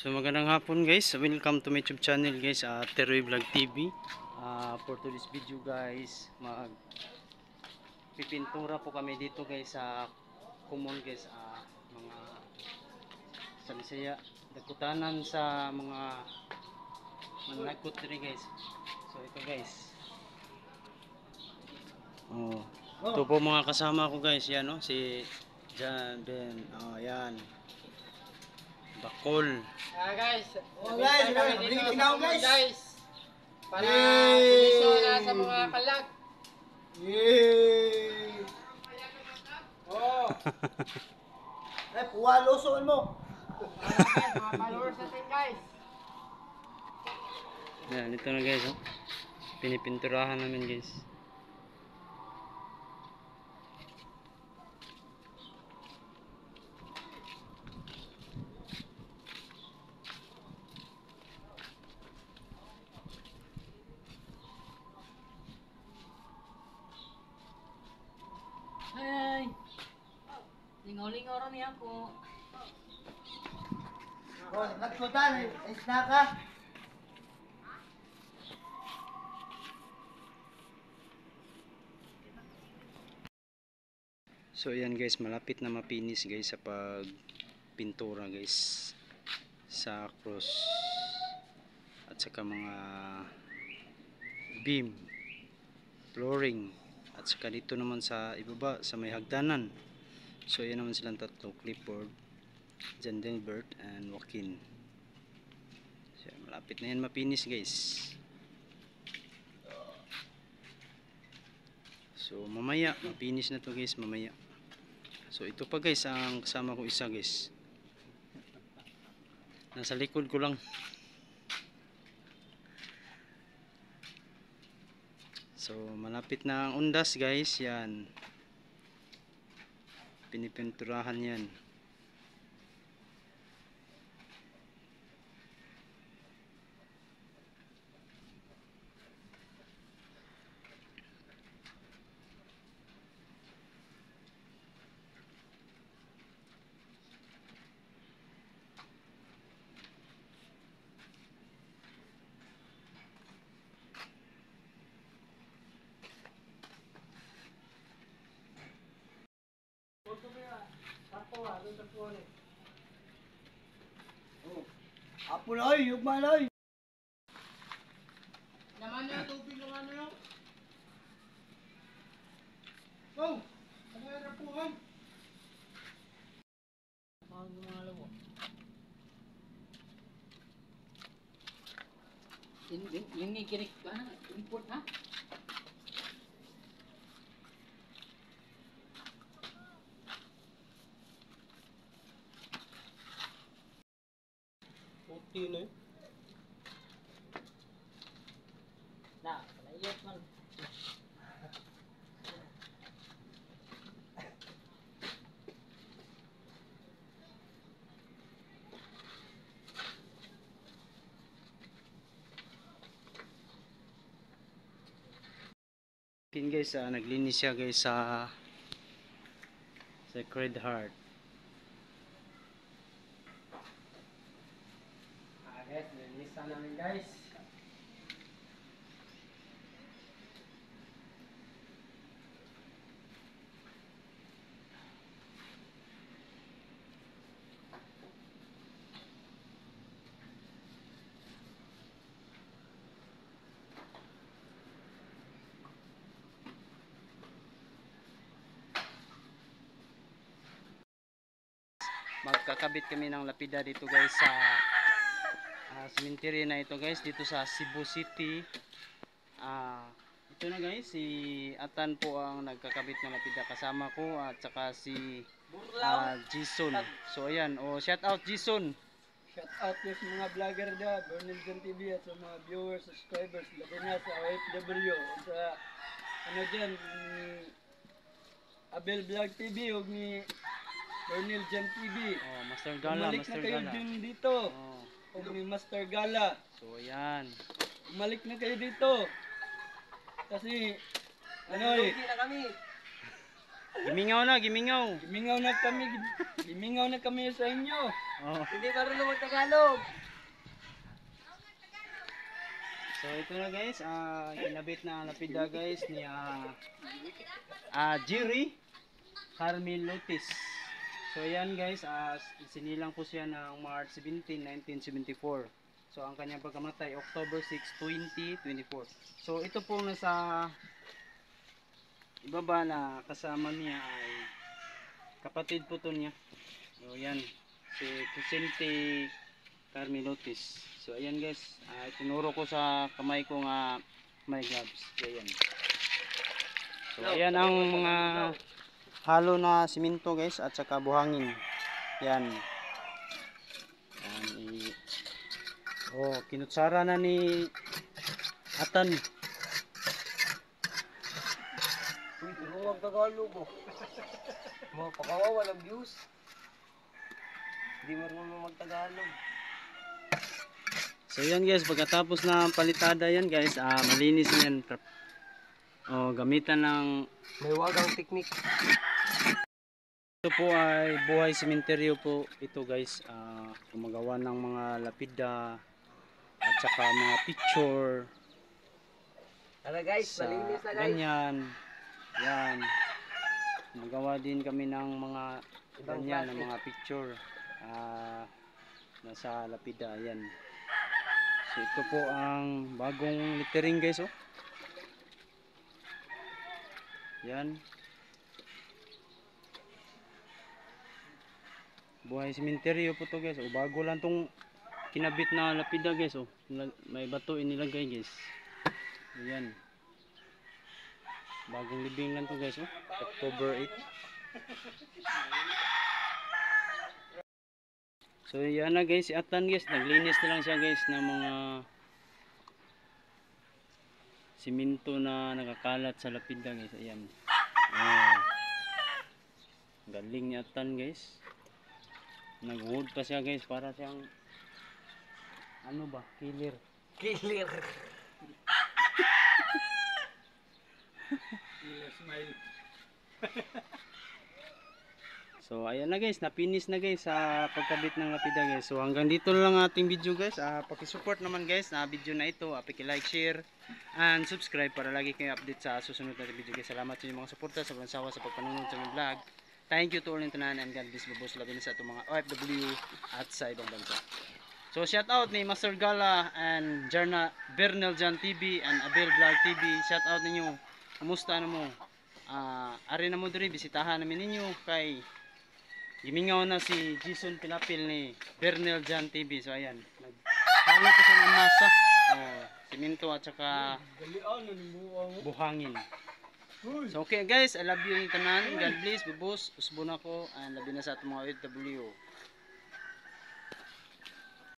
So magandang hapon guys, welcome to my YouTube channel guys, Teroy Vlog TV. For today's video guys, pipintura po kami dito guys sa kumon guys, mga sa Bisaya, dagkutanan sa mga manakot diri guys. So ito guys. Ito po mga kasama ko guys, yan no, si John Ben. Yan. Bakol. Guys, guys. Para puliso na sa mga kalag. Yay! Oh. Puwaloson mo. Mga followers natin guys. Yan, ito na guys, oh. Pinipinturahan namin guys. Ay, lingaw-lingaw rin niya po. Oh, nagsudan, isna ka. So ayan guys, malapit na mapinis guys sa pagpintura guys sa cross at saka mga beam, flooring at saka dito naman sa ibaba sa may hagdanan. So ayan naman silang tatlo, Clifford, John Delbert and Joaquin. So malapit na yan mapinis guys. So mamaya mapinis na to guys, mamaya. So ito pa guys ang kasama ko isa guys. Nasa likod ko lang. So malapit na ang undas guys, yan. Pinipinturahan yan. Apuloy, yugmaloy. Naman yung tubig ng ano yung. Oh, ano yung rapuhan? Mga gumalaw po. Yung kirik, report ha? Puti na. Na, palayot man. Pin guys, naglinis siya guys sa Sacred Heart. Guys, nilista namin guys. Magkakabit kami ng lapida dito guys sa cemetery na ito guys, dito sa Cebu City. Ito na guys, si Atan po ang nagkakabit ng lapida kasama ko at saka si Jason. So ayan, shout out Jason. Shout out sa mga vlogger dyan, Bernil Jan TV at sa mga viewers, subscribers, labi na sa OFW, sa ano dyan, ni Abel Vlog TV o ni Bernil Jan TV. Master Gala, Bumalik Master na kayo Gala. din dito. O ni Master Gala. So ayan. Bumalik na kayo dito. Kasi, ano eh, na kami. Gimingaw na, gimingaw. gimingaw na kami sa inyo. Oh. Hindi marunong mag-Tagalog. So ito na guys, kinabit na ang lapida guys ni Jerry Carmel Lotis. So yan guys, sinilang po siya ng March 17, 1974. So ang kanyang pagkamatay October 6, 2024. So ito po nasa ibaba na kasama niya ay kapatid po to niya. So yan, si Vicente Carmelotis. So ayan guys, tinuro ko sa kamay ko nga may gloves. So ayan. So ayan ang mga halo na simento guys at saka buhangin. Yan. Oh, kinutsara na ni Atan. Uy, marunong mag-Tagalog oh. Mga pakawawa ng views. Hindi marunong mag-Tagalog. So yan guys, pagkatapos na palitada yan guys, malinis na yan. Oh, gamitan ng May wagang technique. ito po ay buhay sementeryo po ito guys. Gumagawa ng mga lapida at saka mga picture Tara guys, sa malinis na guys. ganyan. Yan. Magawa din kami ng mga ganyan, ng mga picture nasa lapida. Yan. So ito po ang bagong lettering guys oh. Yan. Buhay sementeryo po to guys. O bago lang tong kinabit na lapida guys oh. May bato inilagay guys. Yan. Bagong libing lang to guys oh. October 8. So yan na guys, si Atan guys, naglinis na lang siya guys ng mga simento na nakakalat sa lapida guys. Ayan. Oh. Galing ni Atan guys. Nag-wood pa siya guys para siyang ano ba, killer. Killer. Killer smile. So ayan na guys, napinis na guys sa pagkabit ng lapida guys. So hanggang dito na lang ating video guys. Paki-support naman guys na video na ito. Paki-like, share, and subscribe para lagi kayo update sa susunod na video guys. Salamat sa inyong mga suporta sa walang sawa sa pagpanonood sa mga vlog. Thank you to all in tanan and God bless babos labi sa itong mga OFW at sa ibang bansa. So shout out ni Master Gala and Bernal Jan TV and Abel Vlog TV. Shout out ninyo. Kumusta na mo? Ari na mo diri bisitahan namin ninyo kay gimingaw na si Jason Pilapil ni Bernal Jan TV. So ayan, naghalo ko siya ng masa. Simento at saka buhangin. So okay guys, I love you yung tanan. God bless, bubos, usbon ako, and labi na sa atong mga OFW.